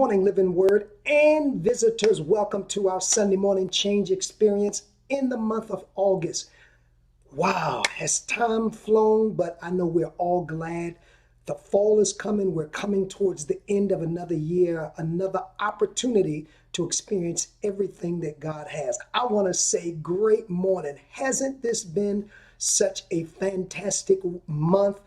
morning, Living Word and visitors. Welcome to our Sunday morning change experience in the month of August. Wow, has time flown, but I know we're all glad. The fall is coming. We're coming towards the end of another year, another opportunity to experience everything that God has. I want to say great morning. Hasn't this been such a fantastic month?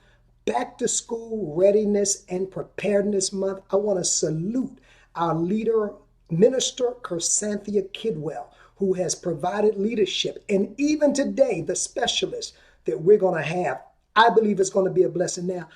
Back to school readiness and preparedness month. I want to salute our leader, Minister Kersanthia Kidwell, who has provided leadership. And even today, the specialist that we're going to have, I believe it's going to be a blessing. Now,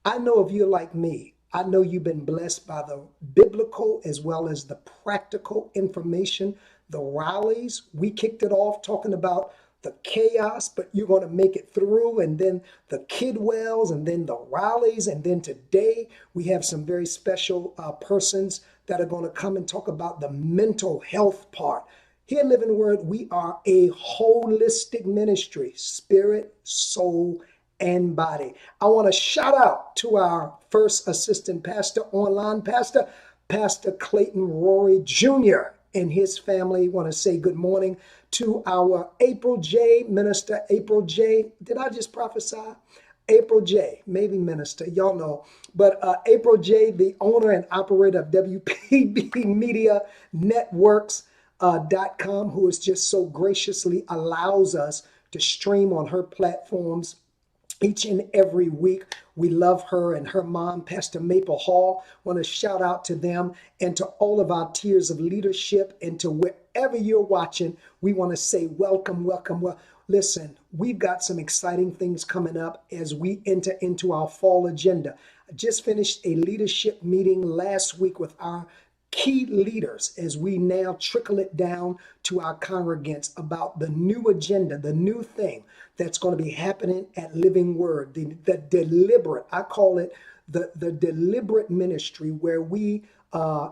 I know if you're like me, I know you've been blessed by the biblical as well as the practical information. The rallies, we kicked it off talking about the chaos, but you're going to make it through. And then the Kidwells, and then the rallies. And then today we have some very special persons that are going to come and talk about the mental health part. Here at Living Word, we are a holistic ministry, spirit, soul, and body. I want to shout out to our first assistant pastor, online pastor, Pastor Clayton Rory Jr. and his family. Want to say good morning to our April J, Minister April J. Did I just prophesy? April J, maybe minister, y'all know. But April J, the owner and operator of WPB Media Networks, .com, who is just so graciously allows us to stream on her platforms each and every week. We love her and her mom, Pastor Maple Hall. Want to shout out to them and to all of our tiers of leadership, and to wherever you're watching, we want to say welcome, welcome. Well, listen, we've got some exciting things coming up as we enter into our fall agenda. I just finished a leadership meeting last week with our key leaders as we now trickle it down to our congregants about the new agenda, the new thing that's going to be happening at Living Word, the deliberate, I call it the deliberate ministry, where we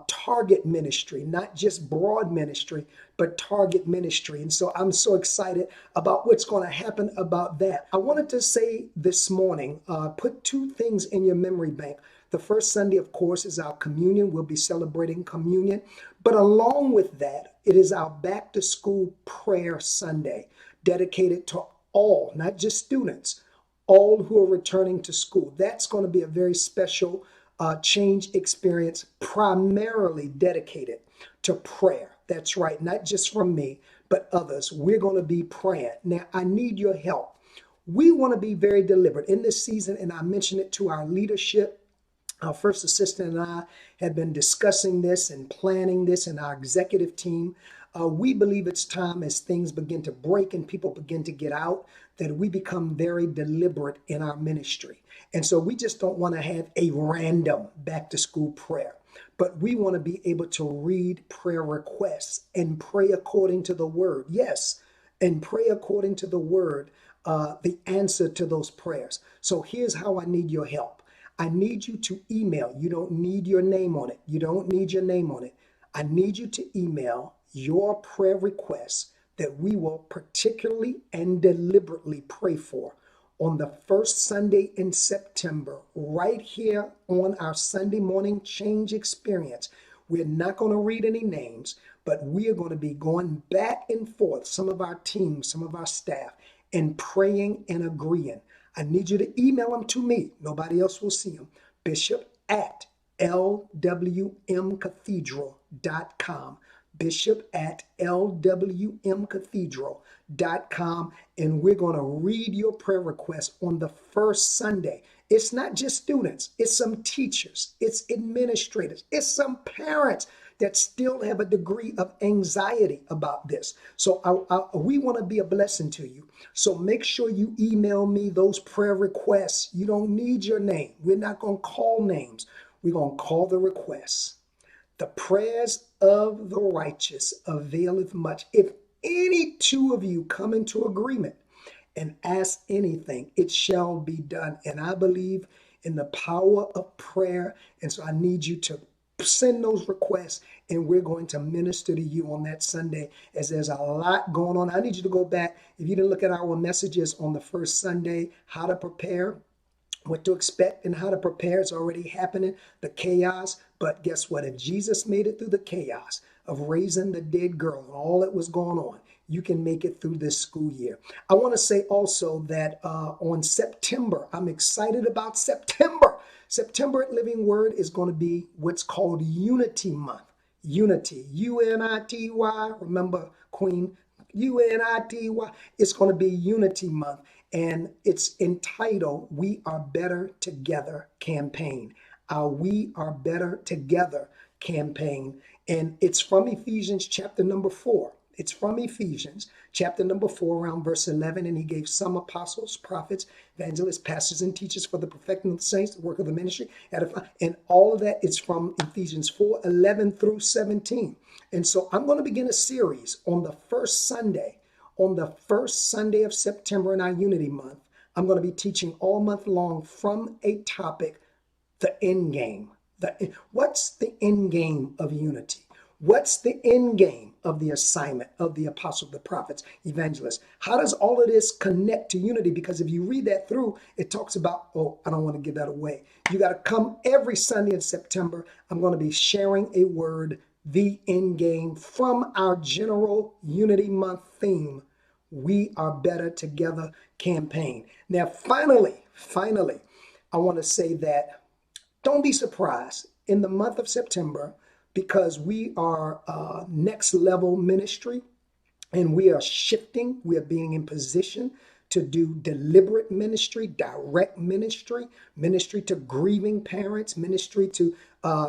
target ministry, not just broad ministry, but target ministry. And so I'm so excited about what's going to happen about that. I wanted to say this morning, put two things in your memory bank. The first Sunday, of course, is our communion. We'll be celebrating communion. But along with that, it is our back to school prayer Sunday, dedicated to all, not just students, all who are returning to school. That's going to be a very special change experience, primarily dedicated to prayer. That's right, not just from me, but others. We're going to be praying. Now, I need your help. We want to be very deliberate in this season, and I mentioned it to our leadership. Our first assistant and I have been discussing this and planning this in our executive team. We believe it's time, as things begin to break and people begin to get out, that we become very deliberate in our ministry. And so we just don't want to have a random back to school prayer, but we want to be able to read prayer requests and pray according to the word. Yes, and pray according to the word, the answer to those prayers. So here's how I need your help. I need you to email. You don't need your name on it. You don't need your name on it. I need you to email your prayer requests that we will particularly and deliberately pray for on the first Sunday in September, right here on our Sunday morning change experience. We're not going to read any names, but we are going to be going back and forth, some of our teams, some of our staff, and praying and agreeing. I need you to email them to me. Nobody else will see them. Bishop at lwmcathedral.com. Bishop at lwmcathedral.com. And we're going to read your prayer requests on the first Sunday. It's not just students. It's some teachers. It's administrators. It's some parents that still have a degree of anxiety about this. So we want to be a blessing to you. So make sure you email me those prayer requests. You don't need your name. We're not going to call names. We're going to call the requests. The prayers of the righteous availeth much. If any two of you come into agreement and ask anything, it shall be done. And I believe in the power of prayer. And so I need you to send those requests, and we're going to minister to you on that Sunday, as there's a lot going on. I need you to go back. If you didn't look at our messages on the first Sunday, how to prepare, what to expect and how to prepare is already happening, the chaos. But guess what? If Jesus made it through the chaos of raising the dead girl and all that was going on, you can make it through this school year. I want to say also that on September, I'm excited about September. September at Living Word is going to be what's called Unity Month. Unity, U-N-I-T-Y. Remember Queen, U-N-I-T-Y. It's going to be Unity Month, and it's entitled We Are Better Together campaign. Our We Are Better Together campaign. And it's from Ephesians chapter number 4. It's from Ephesians chapter number 4, around verse 11. And he gave some apostles, prophets, evangelists, pastors, and teachers for the perfecting of the saints, the work of the ministry, and all of that is from Ephesians 4, 11 through 17. And so I'm going to begin a series on the first Sunday. On the first Sunday of September in our Unity Month, I'm going to be teaching all month long from a topic, the end game. What's the end game of unity? What's the end game of the assignment of the apostles, the prophets, evangelists? How does all of this connect to unity? Because if you read that through, it talks about, oh, I don't want to give that away. You got to come every Sunday in September. I'm going to be sharing a word, the end game, from our general Unity Month theme, We Are Better Together campaign. Now, finally, I want to say that don't be surprised in the month of September, because we are next level ministry and we are shifting. We are being in position to do deliberate ministry, direct ministry, ministry to grieving parents, ministry to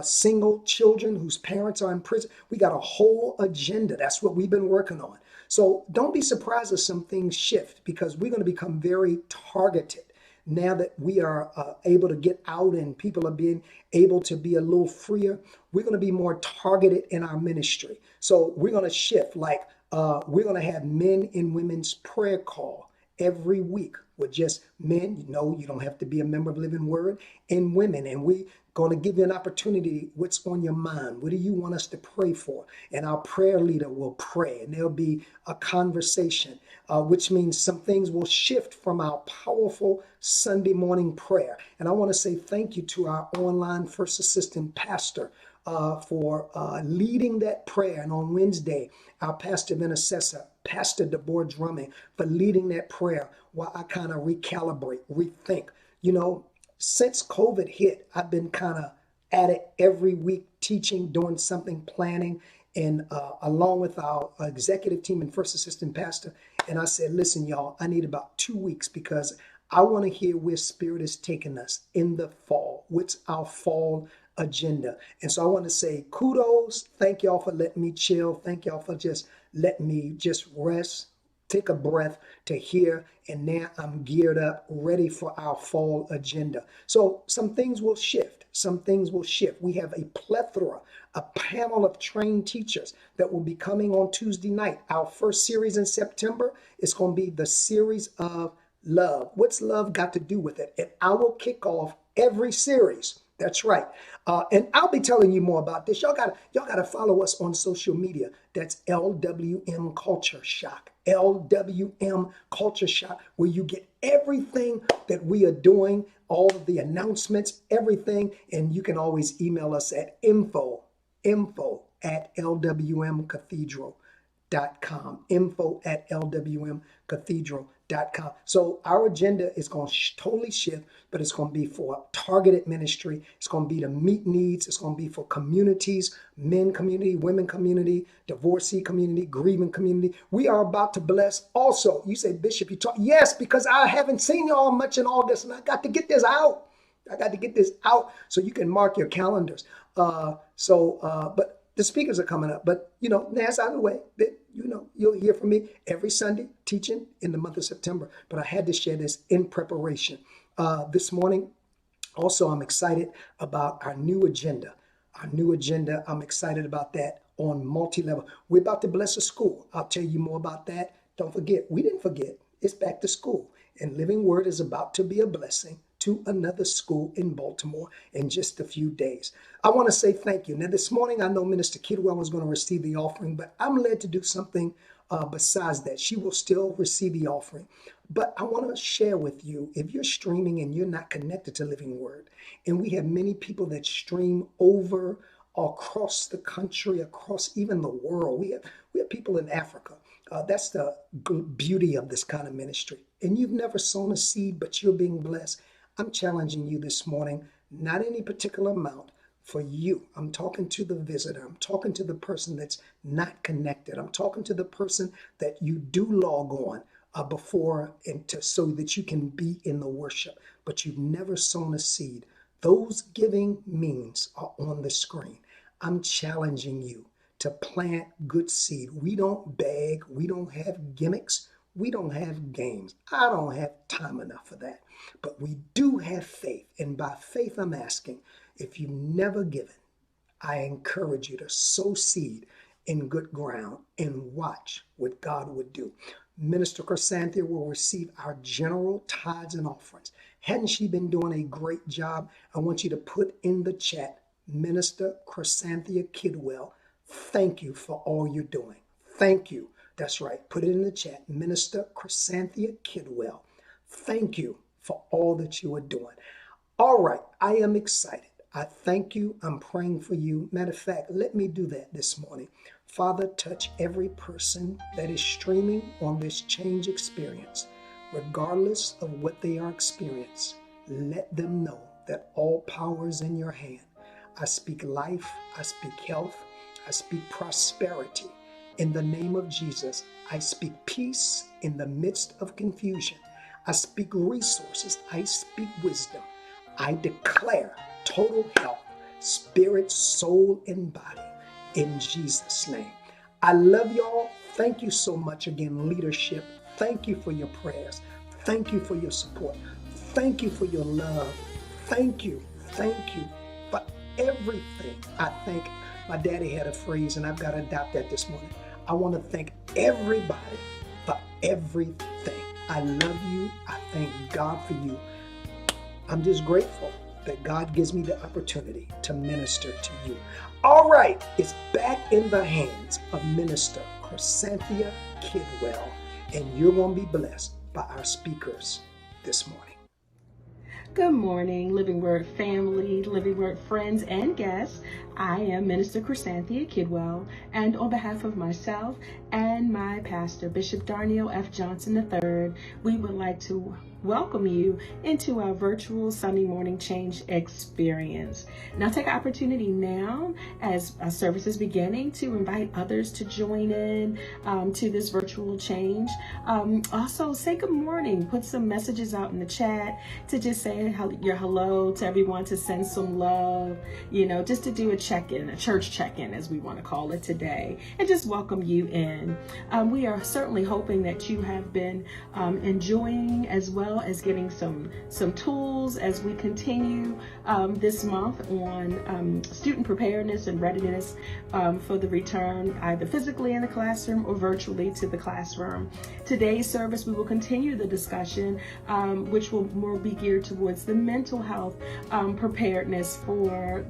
single children whose parents are in prison. We got a whole agenda. That's what we've been working on. So don't be surprised if some things shift, because we're going to become very targeted. Now that we are able to get out and people are being able to be a little freer, we're going to be more targeted in our ministry. So we're going to shift, like we're going to have men and women's prayer call every week with just men. You know, you don't have to be a member of Living Word, and women. And we're going to give you an opportunity. What's on your mind? What do you want us to pray for? And our prayer leader will pray, and there'll be a conversation, which means some things will shift from our powerful Sunday morning prayer. And I want to say thank you to our online first assistant pastor for leading that prayer. And on Wednesday, our pastor of intercessor, Pastor DeBoer Drumming, for leading that prayer while I kind of recalibrate, rethink. You know, since COVID hit, I've been kind of at it every week, teaching, doing something, planning, and along with our executive team and first assistant pastor. And I said, listen, y'all, I need about 2 weeks, because I want to hear where Spirit is taking us in the fall. What's our fall agenda? And so I want to say kudos. Thank y'all for letting me chill. Thank y'all for just letting me just rest, take a breath to hear. And now I'm geared up, ready for our fall agenda. So some things will shift. Some things will shift. We have a plethora, a panel of trained teachers that will be coming on Tuesday night. Our first series in September is going to be the series of love. What's love got to do with it? And I will kick off every series. That's right. And I'll be telling you more about this. Y'all gotta follow us on social media. That's LWM Culture Shock. LWM Culture Shock, where you get everything that we are doing, all of the announcements, everything. And you can always email us at info@lwmcathedral.com. info@lwmcathedral.com. So our agenda is going to totally shift, but it's going to be for targeted ministry. It's going to be to meet needs. It's going to be for communities, men community, women community, divorcee community, grieving community. We are about to bless also. You say, Bishop, you talk. Yes, because I haven't seen y'all much in August, and I got to get this out. So you can mark your calendars. But the speakers are coming up. But, you know, that's out of the way. You know, you'll hear from me every Sunday teaching in the month of September. But I had to share this in preparation. This morning, also, I'm excited about our new agenda. I'm excited about that on multi-level. We're about to bless a school. I'll tell you more about that. Don't forget, we didn't forget. It's back to school. And Living Word is about to be a blessing to another school in Baltimore in just a few days. I want to say thank you. Now, this morning, I know Minister Kidwell was going to receive the offering, but I'm led to do something Besides that, she will still receive the offering. But I want to share with you, if you're streaming and you're not connected to Living Word, and we have many people that stream over across the country, across even the world. We have people in Africa. That's the beauty of this kind of ministry. And you've never sown a seed, but you're being blessed. I'm challenging you this morning, not any particular amount, for you. I'm talking to the visitor. I'm talking to the person that's not connected. I'm talking to the person that you do log on before so that you can be in the worship, but you've never sown a seed. Those giving means are on the screen. I'm challenging you to plant good seed. We don't beg. We don't have gimmicks. We don't have games. I don't have time enough for that. But we do have faith. And by faith, I'm asking, if you've never given, I encourage you to sow seed in good ground and watch what God would do. Minister Chrysanthia will receive our general tithes and offerings. Hadn't she been doing a great job? I want you to put in the chat, Minister Chrysanthia Kidwell, thank you for all you're doing. Thank you. That's right. Put it in the chat, Minister Chrysanthia Kidwell. Thank you for all that you are doing. All right. I am excited. I thank you. I'm praying for you. Matter of fact, let me do that this morning. Father, touch every person that is streaming on this change experience, regardless of what they are experiencing. Let them know that all power is in your hand. I speak life. I speak health. I speak prosperity. In the name of Jesus, I speak peace in the midst of confusion. I speak resources. I speak wisdom. I declare total health, spirit, soul, and body in Jesus' name. I love y'all. Thank you so much again, leadership. Thank you for your prayers. Thank you for your support. Thank you for your love. Thank you for everything. I thank my daddy had a phrase, and I've got to adopt that this morning. I want to thank everybody for everything. I love you. I thank God for you. I'm just grateful that God gives me the opportunity to minister to you. All right, it's back in the hands of Minister Chrysanthia Kidwell, and you're going to be blessed by our speakers this morning. Good morning, Living Word family, Living Word friends and guests. I am Minister Chrysanthia Kidwell, and on behalf of myself and my pastor, Bishop Darnell F. Johnson III, we would like to welcome you into our virtual Sunday morning change experience. Now take an opportunity now as our service is beginning to invite others to join in to this virtual change. Also say good morning, put some messages out in the chat to just say your hello to everyone, to send some love, just to do a check-in, a church check-in as we want to call it today, and just welcome you in. We are certainly hoping that you have been enjoying as well as getting some tools as we continue this month on student preparedness and readiness for the return, either physically in the classroom or virtually to the classroom. Today's service, we will continue the discussion, which will more be geared towards the mental health preparedness for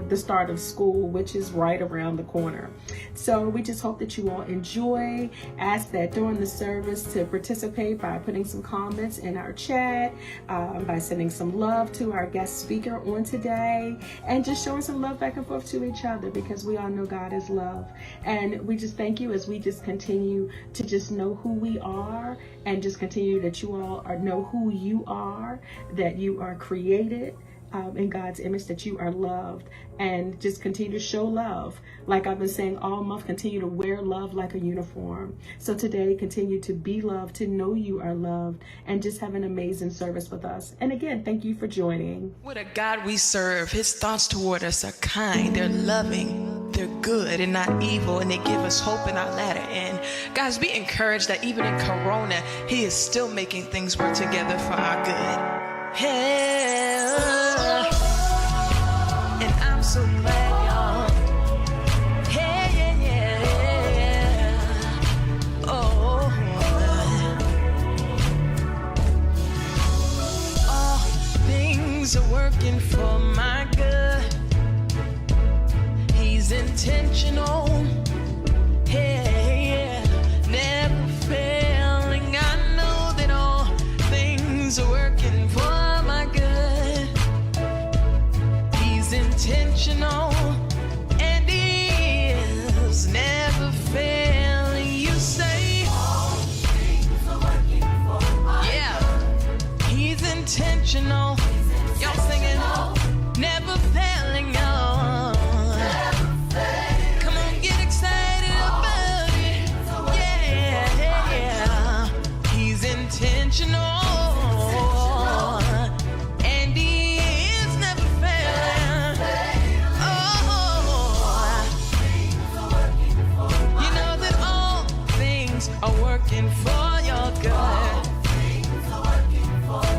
the start of school, which is right around the corner. So we just hope that you all enjoy. Ask that during the service to participate by putting some comments in our chat, by sending some love to our guest speaker on today, and just showing some love back and forth to each other, because we all know God is love. And we just thank you as we just continue to just know who we are, and just continue that you all know who you are, that you are created in God's image, that you are loved, and just continue to show love. Like I've been saying all month, continue to wear love like a uniform. So today, continue to be loved, to know you are loved, and just have an amazing service with us. And again, thank you for joining. What a God we serve. His thoughts toward us are kind, they're loving, they're good and not evil, and they give us hope in our latter end. Guys, be encouraged that even in Corona, He is still making things work together for our good. Hey. And I'm so glad, y'all. Hey, yeah. Oh, all things are working for my good. He's intentional. Hey, yeah. intentional. Y'all singing, never failing, y'all. Come on, get excited about it. Yeah. He's intentional. And he is never failing. Oh, you know that all things are working for your good.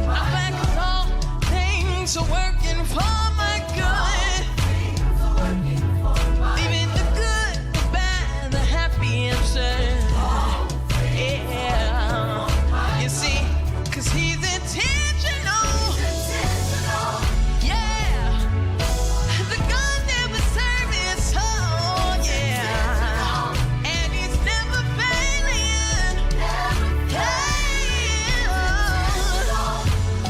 I'm back 'cause all things are working for my good. Even the good, the bad, the happy and sad. Yeah. You see, 'cause he's intentional. Yeah. The God that we serve is so, yeah. And he's never failing. Yeah.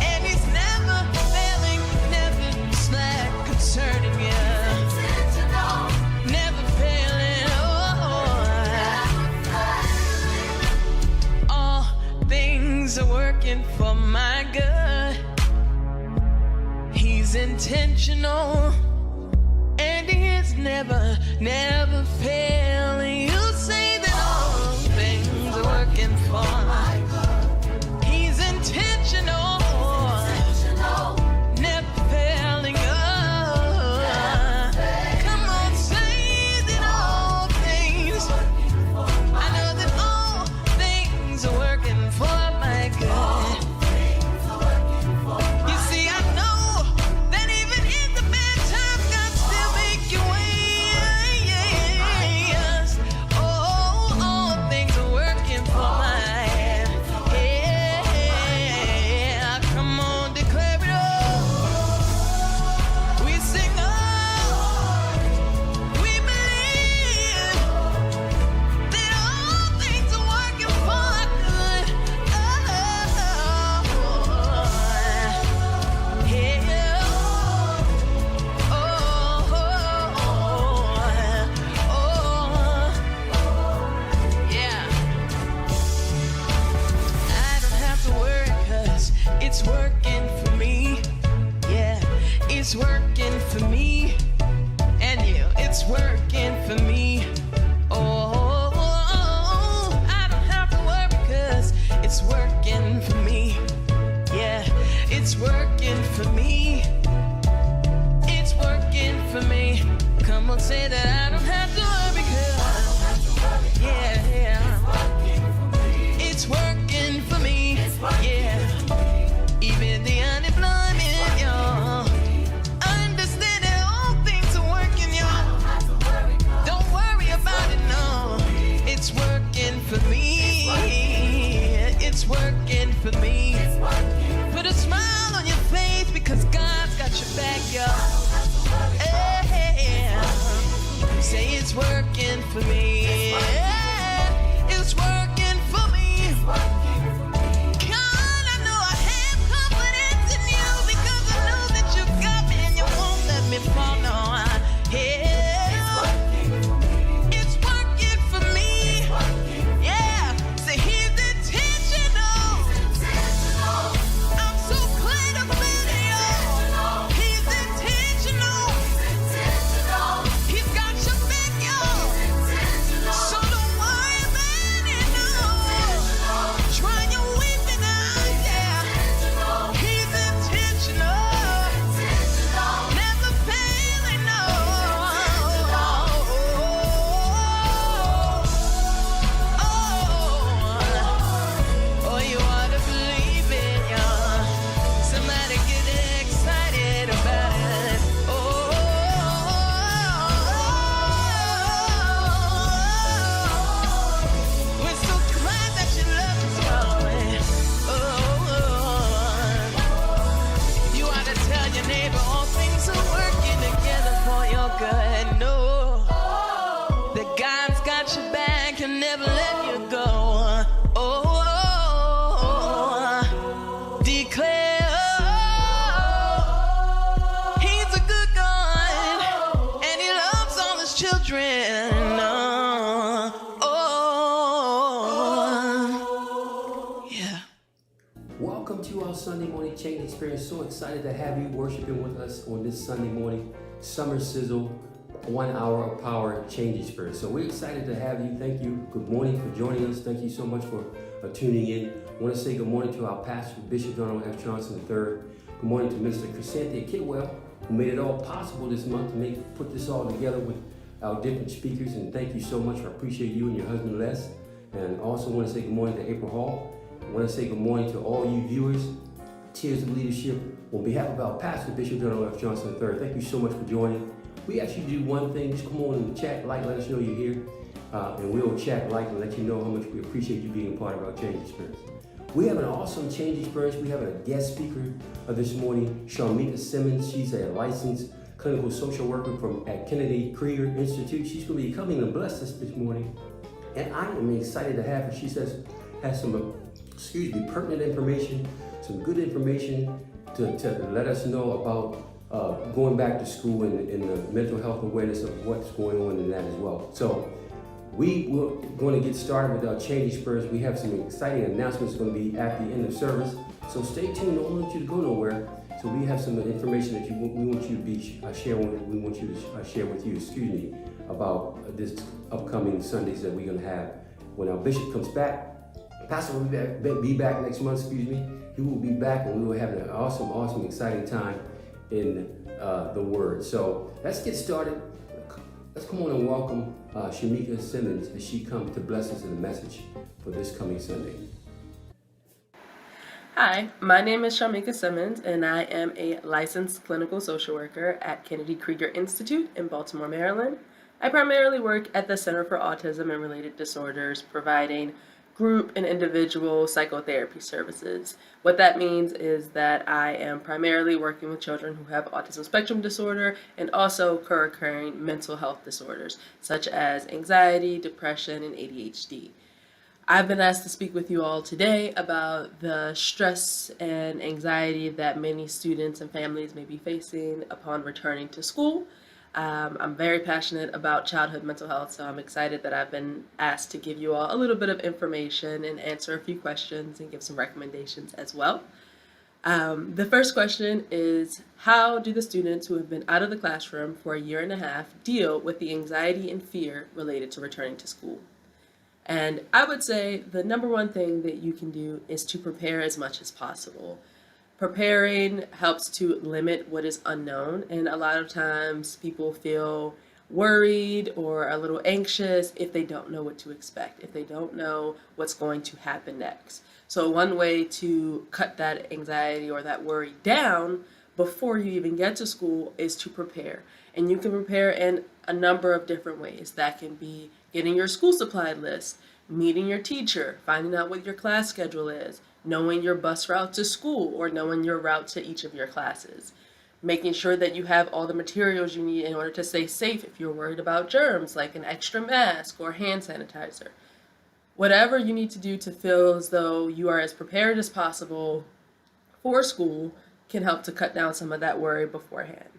And he's never failing, never slack concerning you. Never failing. All things are working for my good. He's intentional. And he is never, never failing. You say that all things are working for my good. He's intentional. Never failing. Oh, come on, say that all things. I know that all things are working for my good. You see, I know that even in the bad times, God still make you ways. Oh, all things are working for my yeah. Come on, declare it all. We sing all. We believe that all things are working for our good. Oh, yeah. Yeah. I don't have to worry 'cause it's working for me. Yeah, it's working for me. And you, it's working for me. Oh, I don't have to worry 'cause it's working for me. Yeah, it's working for me. It's working for me. Come on, say that I don't have to worry 'cause yeah. It's working for me. Yeah. Even the unemployment, y'all. Understand that all things are working, y'all. Don't worry about it, no. It's working for me. It's working for me. Put a smile on your face because God's got your back, y'all. Yeah. Say it's working for me. Yeah. It's working for me. God, I know I have confidence in you because I know that you got me and you won't let me fall. No, yeah. It's working for me. Yeah. Say he's intentional. I'm so glad about it, y'all. He's intentional. He's got your back, y'all. So don't worry about it, no. Try your weeping out, yeah. He's intentional. Never failing, no. Oh, you ought to believe it, y'all. Somebody get excited about it. We're so glad that you love us, y'all. You ought to tell your neighbor all things are working together for your good. No, that God's got your back and never let you go. Declare he's a good God and he loves all his children. Yeah. Welcome to our Sunday morning Change Experience. So excited to have you worshiping with us on this Sunday morning. Summer Sizzle, 1 hour of power, Change Experience. So we're excited to have you. Thank you. Good morning for joining us. Thank you so much for tuning in. I want to say good morning to our pastor, Bishop Donald F. Johnson III. Good morning to Minister Chrysanthia Kidwell, who made it all possible this month to put this all together with our different speakers. And thank you so much. I appreciate you and your husband, Les. And also want to say good morning to April Hall. I want to say good morning to all you viewers. Tears of Leadership, on behalf of our pastor, Bishop Donald F. Johnson III, thank you so much for joining. We actually do one thing, just come on and chat, let us know you're here, and we'll chat, and let you know how much we appreciate you being a part of our Change Experience. We have an awesome Change Experience. We have a guest speaker this morning, Shamika Simmons. She's a licensed clinical social worker at Kennedy Krieger Institute. She's going to be coming and bless us this morning, and I am excited to have her. She has some, pertinent information, some good information to let us know about going back to school and the mental health awareness of what's going on in that as well. So we're going to get started with our Change Experience. We have some exciting announcements going to be at the end of service. So stay tuned. Don't want you to go nowhere. So we have some information that we want you to be sharing. We want you to share with you, about this upcoming Sundays that we're going to have. When our bishop comes back, Pastor will be back next month, He will be back, and we will have an awesome, exciting time in the Word. So let's get started. Let's come on and welcome Shamika Simmons as she comes to bless us in the message for this coming Sunday. Hi, my name is Shamika Simmons, and I am a licensed clinical social worker at Kennedy Krieger Institute in Baltimore, Maryland. I primarily work at the Center for Autism and Related Disorders, providing group and individual psychotherapy services. What that means is that I am primarily working with children who have autism spectrum disorder and also co-occurring mental health disorders such as anxiety, depression, and ADHD. I've been asked to speak with you all today about the stress and anxiety that many students and families may be facing upon returning to school. I'm very passionate about childhood mental health, so I'm excited that I've been asked to give you all a little bit of information and answer a few questions and give some recommendations as well. The first question is, how do the students who have been out of the classroom for a year and a half deal with the anxiety and fear related to returning to school? And I would say the number one thing that you can do is to prepare as much as possible. Preparing helps to limit what is unknown, and a lot of times people feel worried or a little anxious if they don't know what to expect, if they don't know what's going to happen next. So one way to cut that anxiety or that worry down before you even get to school is to prepare. And you can prepare in a number of different ways. That can be getting your school supply list, meeting your teacher, finding out what your class schedule is, knowing your bus route to school or knowing your route to each of your classes, making sure that you have all the materials you need in order to stay safe if you're worried about germs, like an extra mask or hand sanitizer. Whatever you need to do to feel as though you are as prepared as possible for school can help to cut down some of that worry beforehand.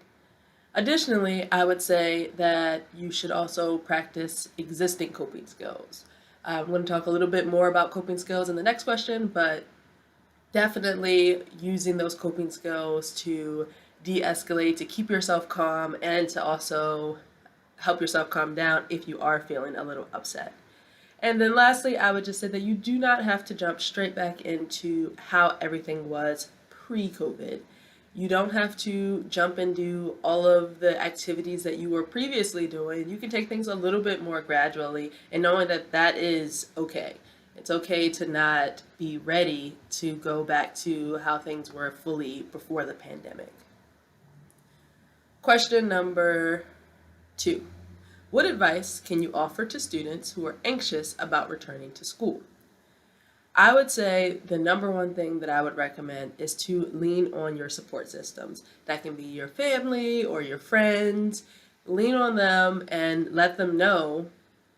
Additionally, I would say that you should also practice existing coping skills. I'm going to talk a little bit more about coping skills in the next question, but definitely using those coping skills to de-escalate, to keep yourself calm, and to also help yourself calm down if you are feeling a little upset. And then lastly, I would just say that you do not have to jump straight back into how everything was pre-COVID. You don't have to jump and do all of the activities that you were previously doing. You can take things a little bit more gradually and knowing that that is okay. It's okay to not be ready to go back to how things were fully before the pandemic. Question number 2. What advice can you offer to students who are anxious about returning to school? I would say the number one thing that I would recommend is to lean on your support systems. That can be your family or your friends. Lean on them and let them know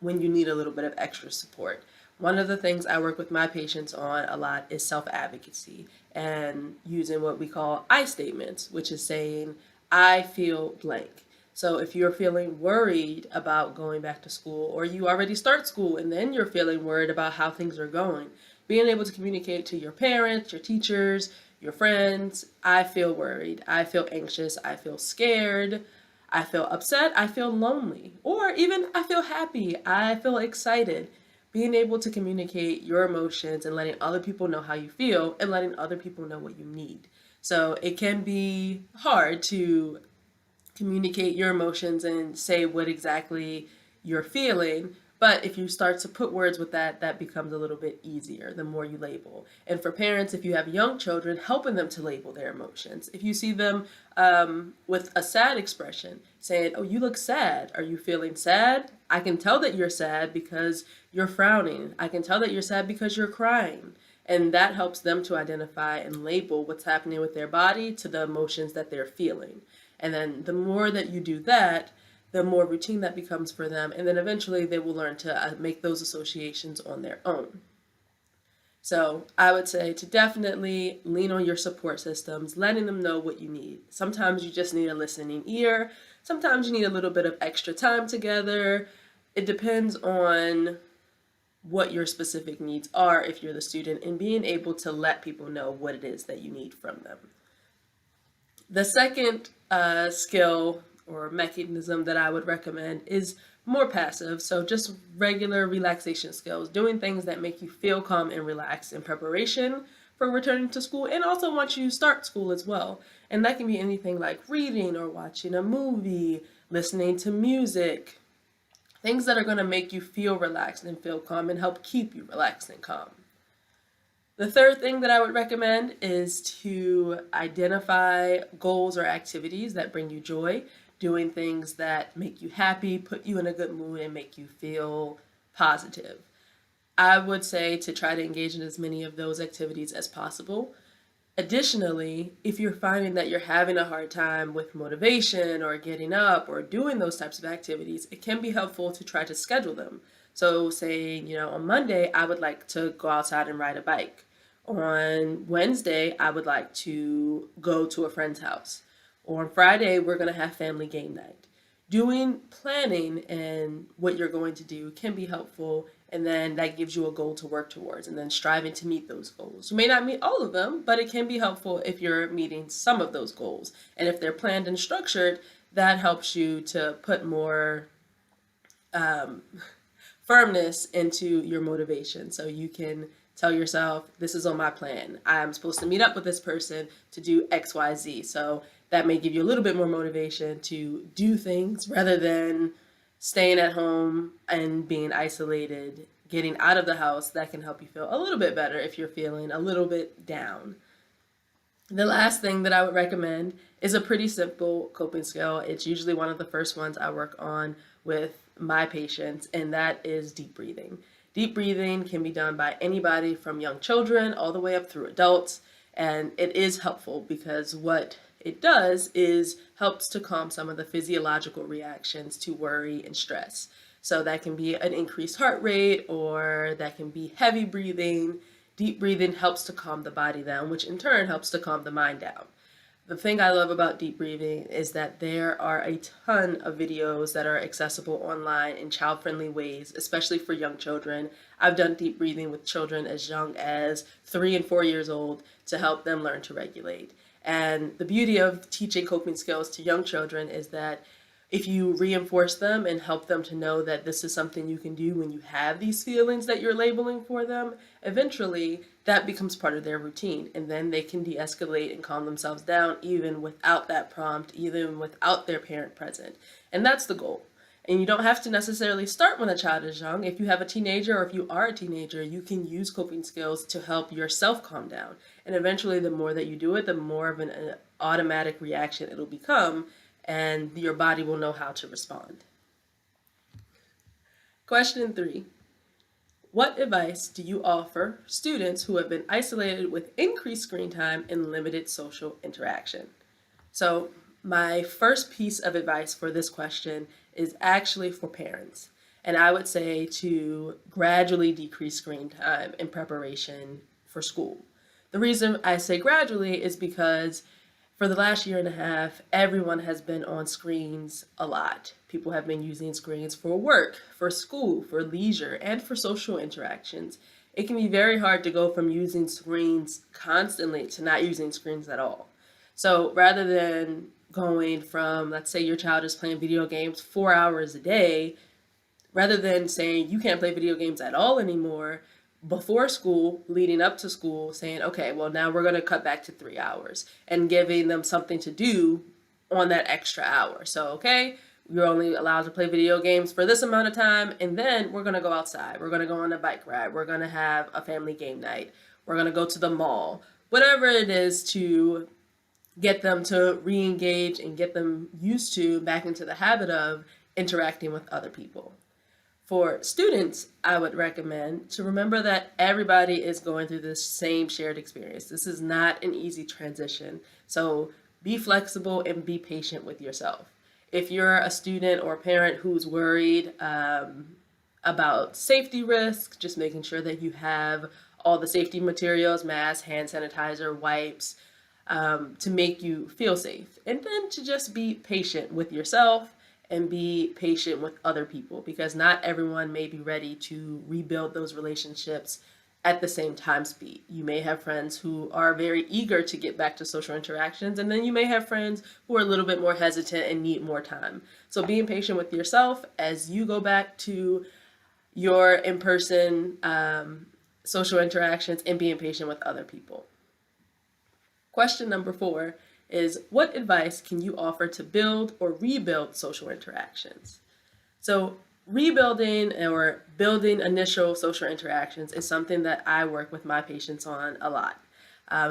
when you need a little bit of extra support. One of the things I work with my patients on a lot is self-advocacy and using what we call I statements, which is saying, I feel blank. So if you're feeling worried about going back to school, or you already start school and then you're feeling worried about how things are going, being able to communicate to your parents, your teachers, your friends, I feel worried, I feel anxious, I feel scared, I feel upset, I feel lonely, or even I feel happy, I feel excited. Being able to communicate your emotions and letting other people know how you feel and letting other people know what you need. So it can be hard to communicate your emotions and say what exactly you're feeling. But if you start to put words with that, that becomes a little bit easier the more you label. And for parents, if you have young children, helping them to label their emotions. If you see them with a sad expression, saying, "Oh, you look sad. Are you feeling sad? I can tell that you're sad because you're frowning. I can tell that you're sad because you're crying." And that helps them to identify and label what's happening with their body to the emotions that they're feeling. And then the more that you do that, the more routine that becomes for them. And then eventually they will learn to make those associations on their own. So I would say to definitely lean on your support systems, letting them know what you need. Sometimes you just need a listening ear. Sometimes you need a little bit of extra time together. It depends on what your specific needs are if you're the student, and being able to let people know what it is that you need from them. The second skill or mechanism that I would recommend is more passive. So just regular relaxation skills, doing things that make you feel calm and relaxed in preparation for returning to school, and also once you start school as well. And that can be anything like reading or watching a movie, listening to music, things that are going to make you feel relaxed and feel calm and help keep you relaxed and calm. The third thing that I would recommend is to identify goals or activities that bring you joy, doing things that make you happy, put you in a good mood, and make you feel positive. I would say to try to engage in as many of those activities as possible. Additionally, if you're finding that you're having a hard time with motivation or getting up or doing those types of activities, it can be helpful to try to schedule them. So saying, on Monday, I would like to go outside and ride a bike. On Wednesday, I would like to go to a friend's house. Or on Friday, we're going to have family game night. Doing planning and what you're going to do can be helpful, and then that gives you a goal to work towards, and then striving to meet those goals. You may not meet all of them, but it can be helpful if you're meeting some of those goals. And if they're planned and structured, that helps you to put more firmness into your motivation. So you can tell yourself, this is on my plan. I'm supposed to meet up with this person to do X, Y, Z. So that may give you a little bit more motivation to do things rather than staying at home and being isolated. Getting out of the house, that can help you feel a little bit better if you're feeling a little bit down. The last thing that I would recommend is a pretty simple coping skill. It's usually one of the first ones I work on with my patients, and that is deep breathing. Deep breathing can be done by anybody from young children all the way up through adults, and it is helpful because what it does is helps to calm some of the physiological reactions to worry and stress. So that can be an increased heart rate, or that can be heavy breathing. Deep breathing helps to calm the body down, which in turn helps to calm the mind down. The thing I love about deep breathing is that there are a ton of videos that are accessible online in child-friendly ways, especially for young children. I've done deep breathing with children as young as 3 and 4 years old to help them learn to regulate. And the beauty of teaching coping skills to young children is that if you reinforce them and help them to know that this is something you can do when you have these feelings that you're labeling for them, eventually that becomes part of their routine, and then they can de-escalate and calm themselves down even without that prompt, even without their parent present. And that's the goal. And you don't have to necessarily start when a child is young. If you have a teenager, or if you are a teenager, you can use coping skills to help yourself calm down. And eventually the more that you do it, the more of an automatic reaction it'll become, and your body will know how to respond. Question 3. What advice do you offer students who have been isolated with increased screen time and limited social interaction? So my first piece of advice for this question is actually for parents. And I would say to gradually decrease screen time in preparation for school. The reason I say gradually is because for the last year and a half, everyone has been on screens a lot. People have been using screens for work, for school, for leisure, and for social interactions. it can be very hard to go from using screens constantly to not using screens at all. So rather than going from, let's say your child is playing video games 4 hours a day, rather than saying you can't play video games at all anymore, before school, leading up to school, saying, okay, well, now we're going to cut back to 3 hours and giving them something to do on that extra hour. So, okay, you're only allowed to play video games for this amount of time, and then we're going to go outside. We're going to go on a bike ride. We're going to have a family game night. We're going to go to the mall. Whatever it is to get them to re-engage and get them used to back into the habit of interacting with other people. For students, I would recommend to remember that everybody is going through this same shared experience. This is not an easy transition. So be flexible and be patient with yourself. If you're a student or a parent who's worried about safety risks, just making sure that you have all the safety materials, masks, hand sanitizer, wipes, to make you feel safe. And then to just be patient with yourself and be patient with other people, because not everyone may be ready to rebuild those relationships at the same time speed. You may have friends who are very eager to get back to social interactions, and then you may have friends who are a little bit more hesitant and need more time. So being patient with yourself as you go back to your in-person social interactions, and being patient with other people. Question number 4 is, what advice can you offer to build or rebuild social interactions? So rebuilding or building initial social interactions is something that I work with my patients on a lot,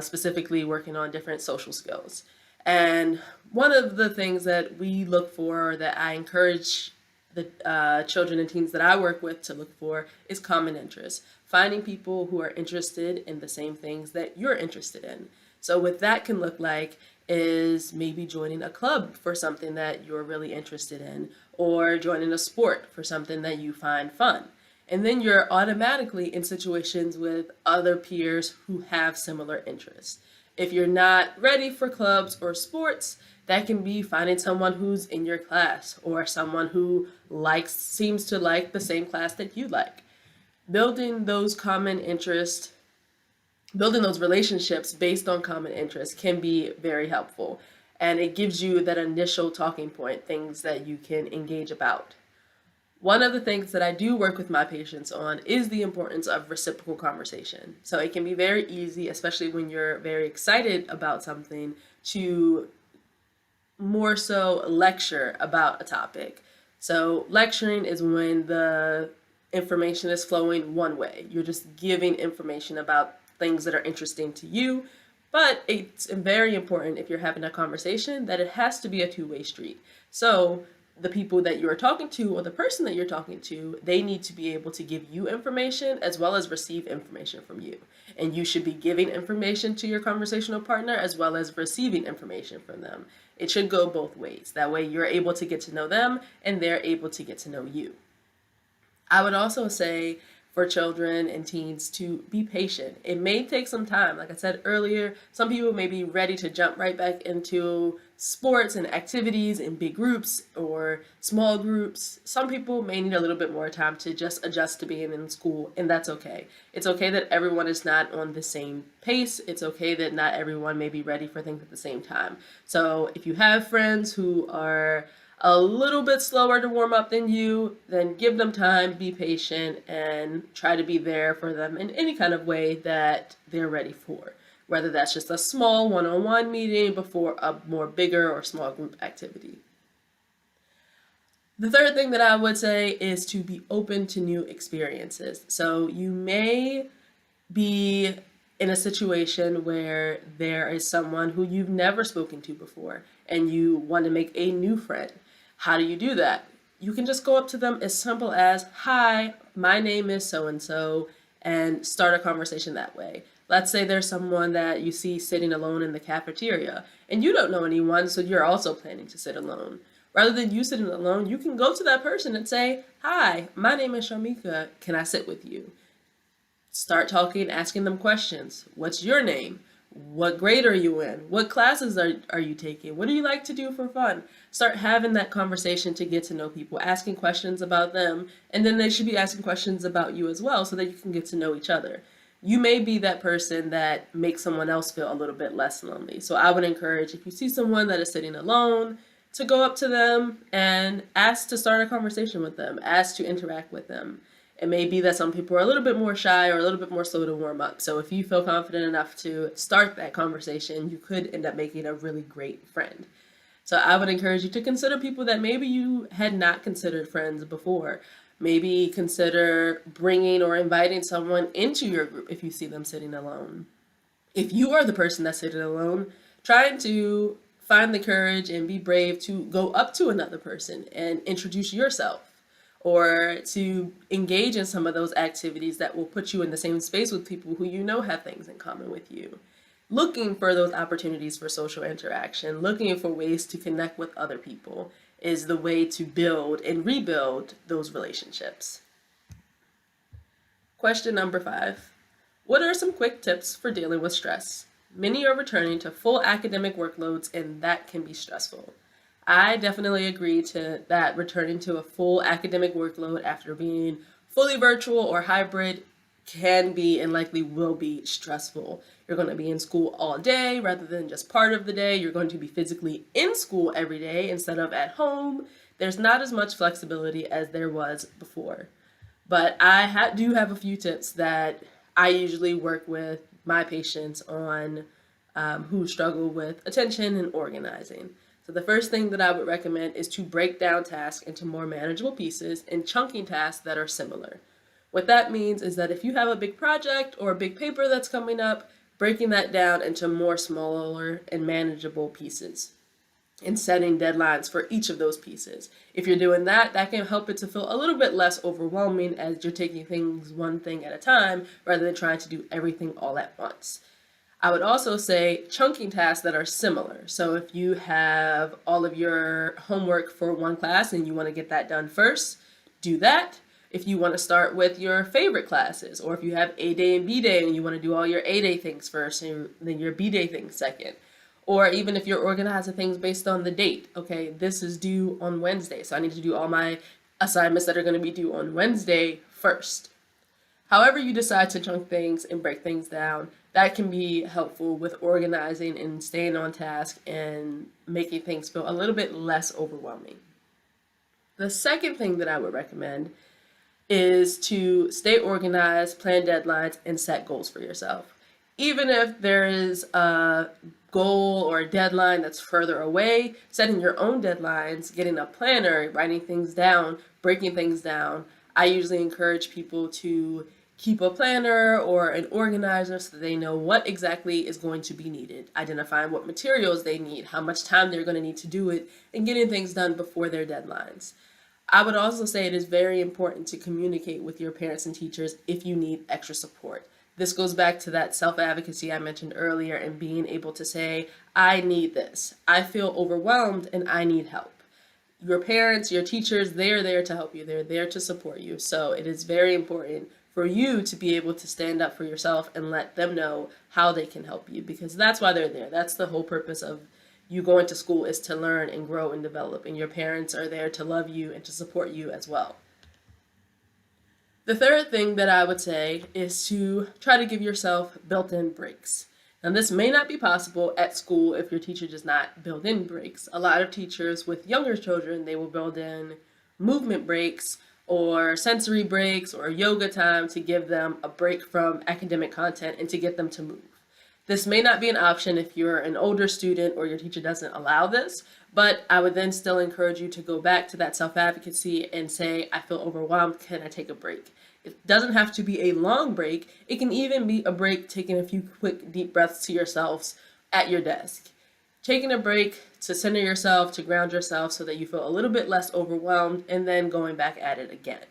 specifically working on different social skills. And one of the things that we look for, or that I encourage the children and teens that I work with to look for, is common interests. Finding people who are interested in the same things that you're interested in. So what that can look like is maybe joining a club for something that you're really interested in, or joining a sport for something that you find fun. And then you're automatically in situations with other peers who have similar interests. If you're not ready for clubs or sports, that can be finding someone who's in your class, or someone who seems to like the same class that you like. Building those common interests, building those relationships based on common interests can be very helpful. And it gives you that initial talking point, things that you can engage about. One of the things that I do work with my patients on is the importance of reciprocal conversation. So it can be very easy, especially when you're very excited about something, to more so lecture about a topic. So lecturing is when the information is flowing one way. You're just giving information about things that are interesting to you, but it's very important, if you're having a conversation, that it has to be a two-way street. So the people that you're talking to, or the person that you're talking to, they need to be able to give you information as well as receive information from you. And you should be giving information to your conversational partner as well as receiving information from them. It should go both ways. That way you're able to get to know them and they're able to get to know you. I would also say for children and teens to be patient. It may take some time. Like I said earlier, some people may be ready to jump right back into sports and activities in big groups or small groups. Some people may need a little bit more time to just adjust to being in school, and that's okay. It's okay that everyone is not on the same pace. It's okay that not everyone may be ready for things at the same time. So if you have friends who are a little bit slower to warm up than you, then give them time, be patient, and try to be there for them in any kind of way that they're ready for. Whether that's just a small one-on-one meeting before a more bigger or small group activity. The third thing that I would say is to be open to new experiences. So you may be in a situation where there is someone who you've never spoken to before and you want to make a new friend. How do you do that? You can just go up to them as simple as, "Hi, my name is so-and-so," and start a conversation that way. Let's say there's someone that you see sitting alone in the cafeteria and you don't know anyone, so you're also planning to sit alone. Rather than you sitting alone, you can go to that person and say, "Hi, my name is Shamika. Can I sit with you?" Start talking, asking them questions. What's your name? What grade are you in? What classes are you taking? What do you like to do for fun? Start having that conversation to get to know people, asking questions about them, and then they should be asking questions about you as well so that you can get to know each other. You may be that person that makes someone else feel a little bit less lonely. So I would encourage, if you see someone that is sitting alone, to go up to them and ask to start a conversation with them, ask to interact with them. It may be that some people are a little bit more shy or a little bit more slow to warm up. So if you feel confident enough to start that conversation, you could end up making a really great friend. So I would encourage you to consider people that maybe you had not considered friends before. Maybe consider bringing or inviting someone into your group if you see them sitting alone. If you are the person that's sitting alone, trying to find the courage and be brave to go up to another person and introduce yourself, or to engage in some of those activities that will put you in the same space with people who you know have things in common with you. Looking for those opportunities for social interaction, looking for ways to connect with other people is the way to build and rebuild those relationships. Question number 5. What are some quick tips for dealing with stress? Many are returning to full academic workloads, and that can be stressful. I definitely agree to that. Returning to a full academic workload after being fully virtual or hybrid can be and likely will be stressful. You're going to be in school all day rather than just part of the day. You're going to be physically in school every day instead of at home. There's not as much flexibility as there was before. But I do have a few tips that I usually work with my patients on who struggle with attention and organizing. So the first thing that I would recommend is to break down tasks into more manageable pieces and chunking tasks that are similar. What that means is that if you have a big project or a big paper that's coming up, breaking that down into more smaller and manageable pieces and setting deadlines for each of those pieces. If you're doing that, that can help it to feel a little bit less overwhelming as you're taking things one thing at a time rather than trying to do everything all at once. I would also say chunking tasks that are similar. So if you have all of your homework for one class and you want to get that done first, do that. If you want to start with your favorite classes, or if you have A day and B day and you want to do all your A day things first and then your B day things second. Or even if you're organizing things based on the date. Okay, this is due on Wednesday, so I need to do all my assignments that are going to be due on Wednesday first. However you decide to chunk things and break things down, that can be helpful with organizing and staying on task and making things feel a little bit less overwhelming. The second thing that I would recommend is to stay organized, plan deadlines, and set goals for yourself. Even if there is a goal or a deadline that's further away, setting your own deadlines, getting a planner, writing things down, breaking things down. I usually encourage people to keep a planner or an organizer so that they know what exactly is going to be needed, identifying what materials they need, how much time they're going to need to do it, and getting things done before their deadlines. I would also say it is very important to communicate with your parents and teachers if you need extra support. This goes back to that self-advocacy I mentioned earlier and being able to say, I need this. I feel overwhelmed and I need help. Your parents, your teachers, they're there to help you. They're there to support you. So it is very important for you to be able to stand up for yourself and let them know how they can help you, because that's why they're there. That's the whole purpose of you going to school, is to learn and grow and develop, and your parents are there to love you and to support you as well. The third thing that I would say is to try to give yourself built-in breaks. Now, this may not be possible at school if your teacher does not build in breaks. A lot of teachers with younger children, they will build in movement breaks or sensory breaks or yoga time to give them a break from academic content and to get them to move. This may not be an option if you're an older student or your teacher doesn't allow this, but I would then still encourage you to go back to that self-advocacy and say, I feel overwhelmed, can I take a break? It doesn't have to be a long break. It can even be a break taking a few quick deep breaths to yourselves at your desk. Taking a break to center yourself, to ground yourself so that you feel a little bit less overwhelmed, and then going back at it again.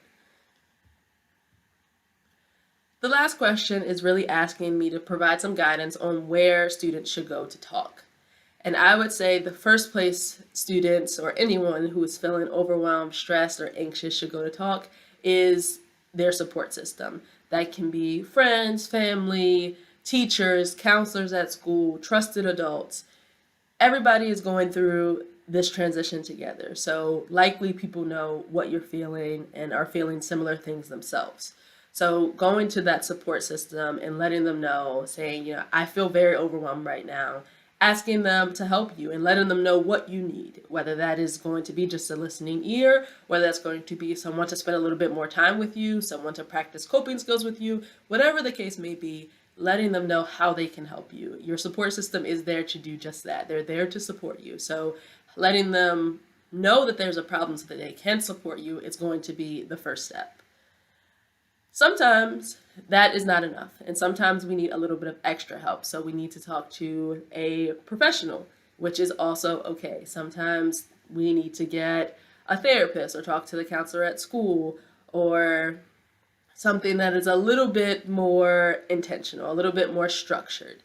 The last question is really asking me to provide some guidance on where students should go to talk. And I would say the first place students or anyone who is feeling overwhelmed, stressed, or anxious should go to talk is their support system. That can be friends, family, teachers, counselors at school, trusted adults. Everybody is going through this transition together. So likely people know what you're feeling and are feeling similar things themselves. So going to that support system and letting them know, saying, I feel very overwhelmed right now, asking them to help you and letting them know what you need, whether that is going to be just a listening ear, whether that's going to be someone to spend a little bit more time with you, someone to practice coping skills with you, whatever the case may be, letting them know how they can help you. Your support system is there to do just that. They're there to support you. So letting them know that there's a problem so that they can support you is going to be the first step. Sometimes that is not enough, and sometimes we need a little bit of extra help. So we need to talk to a professional, which is also okay. Sometimes we need to get a therapist or talk to the counselor at school or something that is a little bit more intentional, a little bit more structured.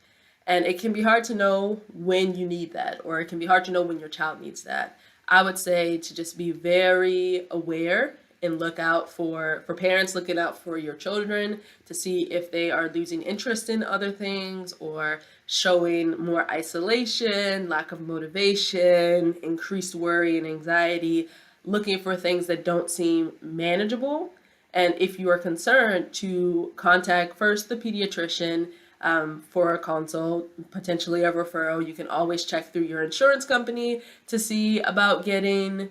And it can be hard to know when you need that, or it can be hard to know when your child needs that. I would say to just be very aware and look out for parents looking out for your children to see if they are losing interest in other things or showing more isolation, lack of motivation, increased worry and anxiety, looking for things that don't seem manageable. And if you are concerned, to contact first the pediatrician for a consult, potentially a referral. You can always check through your insurance company to see about getting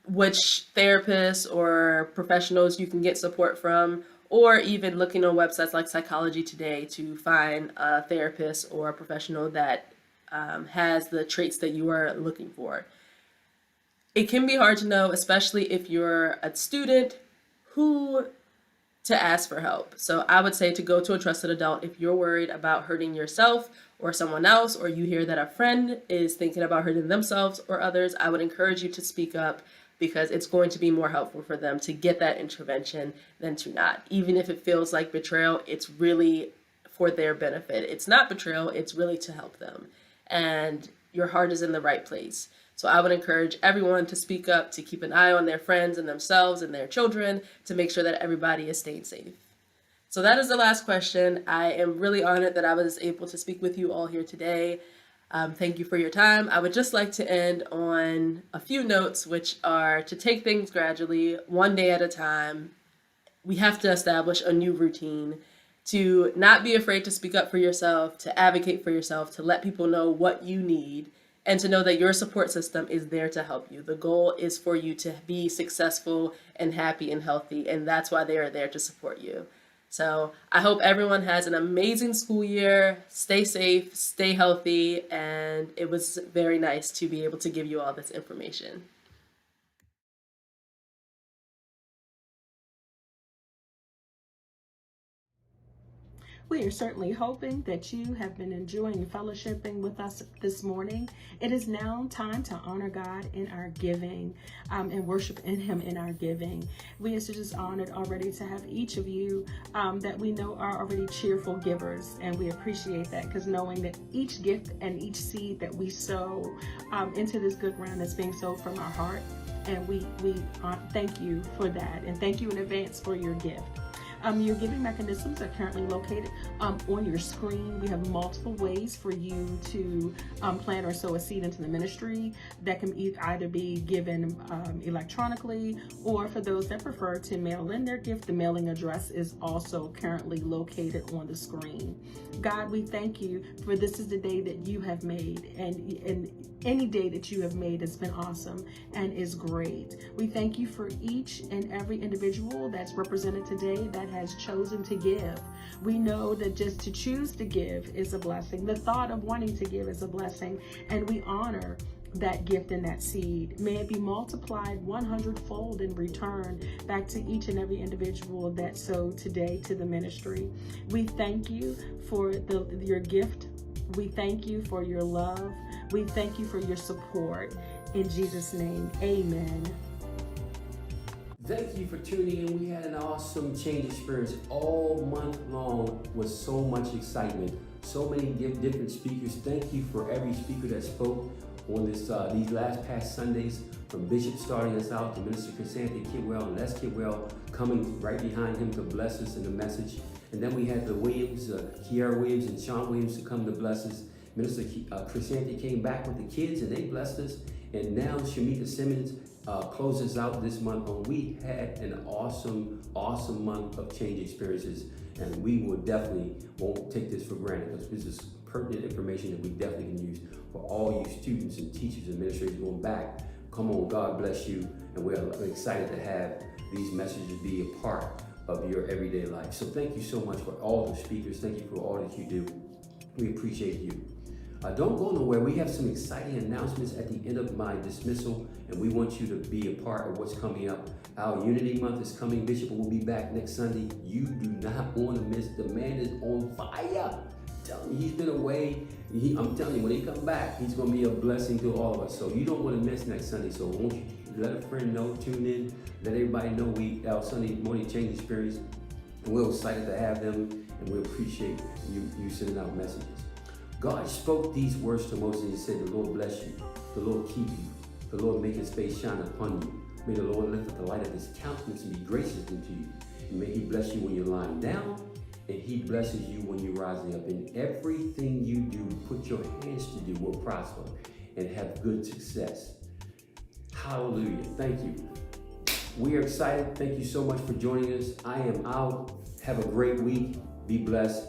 which therapists or professionals you can get support from, or even looking on websites like Psychology Today to find a therapist or a professional that has the traits that you are looking for. It can be hard to know, especially if you're a student, who to ask for help. So I would say to go to a trusted adult if you're worried about hurting yourself or someone else, or you hear that a friend is thinking about hurting themselves or others. I would encourage you to speak up, because it's going to be more helpful for them to get that intervention than to not. Even if it feels like betrayal, it's really for their benefit. It's not betrayal, it's really to help them. And your heart is in the right place. So I would encourage everyone to speak up, to keep an eye on their friends and themselves and their children, to make sure that everybody is staying safe. So that is the last question. I am really honored that I was able to speak with you all here today. Thank you for your time. I would just like to end on a few notes, which are to take things gradually, one day at a time. We have to establish a new routine, to not be afraid to speak up for yourself, to advocate for yourself, to let people know what you need, and to know that your support system is there to help you. The goal is for you to be successful and happy and healthy, and that's why they are there to support you. So I hope everyone has an amazing school year. Stay safe, stay healthy, and it was very nice to be able to give you all this information. We are certainly hoping that you have been enjoying fellowshipping with us this morning. It is now time to honor God in our giving and worship in Him in our giving. We are just honored already to have each of you that we know are already cheerful givers, and we appreciate that, because knowing that each gift and each seed that we sow into this good ground is being sowed from our heart, and we thank you for that, and thank you in advance for your gift. Your giving mechanisms are currently located on your screen. We have multiple ways for you to plant or sow a seed into the ministry that can either be given electronically, or for those that prefer to mail in their gift, the mailing address is also currently located on the screen. God, we thank you for this is the day that you have made, and any day that you have made has been awesome and is great. We thank you for each and every individual that's represented today that has chosen to give. We know that just to choose to give is a blessing. The thought of wanting to give is a blessing, and we honor that gift and that seed. May it be multiplied 100-fold in return back to each and every individual that sowed today to the ministry. We thank you for your gift. We thank you for your love. We thank you for your support. In Jesus' name, amen. Thank you for tuning in. We had an awesome change experience all month long with so much excitement. So many different speakers. Thank you for every speaker that spoke on these past Sundays, from Bishop starting us out to Minister Chrysanthi Kidwell and Les Kidwell coming right behind him to bless us in the message. And then we had the Williams, Kiara Williams and Sean Williams to come to bless us. Minister Chrysanthi came back with the kids and they blessed us. And now Shamika Simmons closes out this month. And we had an awesome, awesome month of change experiences. And we will definitely won't take this for granted because this is pertinent information that we definitely can use for all you students and teachers and administrators going back. Come on, God bless you. And we're excited to have these messages be a part of your everyday life. So thank you so much for all the speakers. Thank you for all that you do. We appreciate you. Don't go nowhere. We have some exciting announcements at the end of my dismissal, and we want you to be a part of what's coming up. Our Unity Month is coming. Bishop will be back next Sunday. You do not want to miss. The man is on fire. I'm telling you, he's been away. I'm telling you, when he comes back, he's going to be a blessing to all of us. So you don't want to miss next Sunday. So won't you let a friend know, tune in, let everybody know our Sunday morning change experience. And we're excited to have them, and we appreciate you sending out messages. God spoke these words to Moses and he said, the Lord bless you, the Lord keep you, the Lord make his face shine upon you. May the Lord lift up the light of his countenance and be gracious unto you. And may he bless you when you're lying down, and he blesses you when you're rising up. And everything you do, put your hands to do, will prosper and have good success. Hallelujah. Thank you. We are excited. Thank you so much for joining us. I am out. Have a great week. Be blessed.